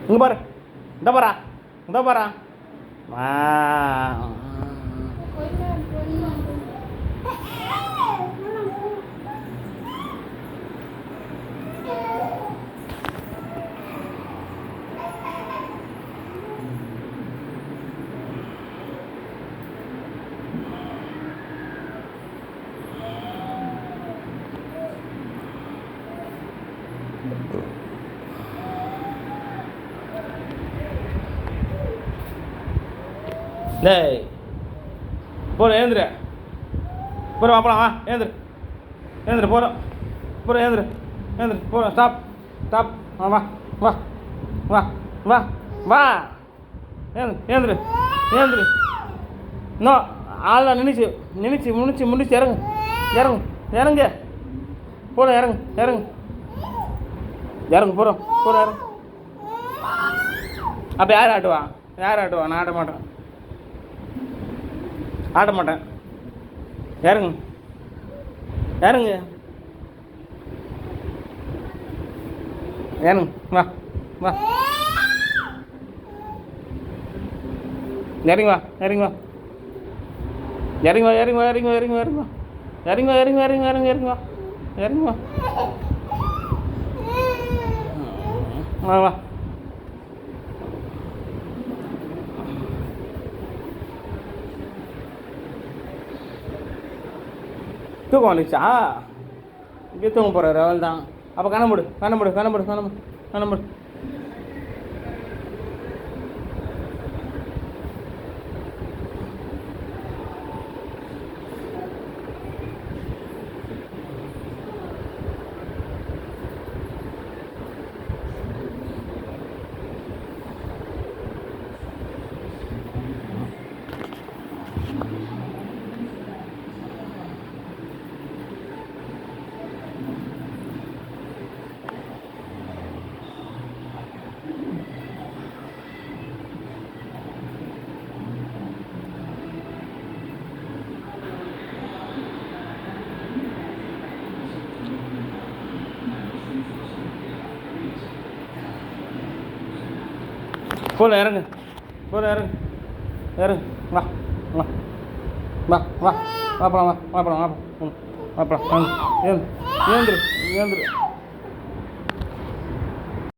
இங்கே பாரு, இந்த பாரா, இந்த பாரா. ஆ டேய் போகிற ஏந்திர போகிற வாப்பலாம், வா ஏந்திரு, ஏந்திரு போகிறோம், போகிற ஏந்திரு, ஏந்திரு போகிறோம். Stop, stop. வா வா வா வா வா ஏந்திரு, ஏந்திரு. இன்னும் ஆளெலாம் நின்றுச்சு இறங்கு, இறங்கு, இறங்கு போகிறோம், இறங்கு, இறங்கு, இறங்கு போகிறோம், போகிறோம், இறங்கு. அப்போ யார் ஆட்டுவா, யார் ஆட்டுவா? நான் ஆட்ட மாட்டேன், ஆட்ட மாட்டேன். இறங்கு, இறங்கு, இறங்கு, வா வா, இறங்கி வா, இறங்கி வா, இறங்கி வா, இறங்கி வா, இறங்கி வா, இறங்கி வா, இறங்கி வா, இறங்கி வா, இறங்கி வா, இறங்கி இறங்கி வா, இறங்கி வா, வா வா. தூக்கம் வந்துச்சா? இங்கே தூங்க போகிறாரு, அவள் தான். அப்போ கண்ணமுடு, கண்ணமுடு, கண்ணமுடு, கண்ணமுடு, கண்ணமுடு. போல இறங்கு, போல இறங்கு, இறங்கு, வா வா வா வா வாப்பலாம், வா வாப்பலாம், வாப்பலாம், வாப்பலாம், ஏந்திரு, ஏந்திரு, ஏந்திரு.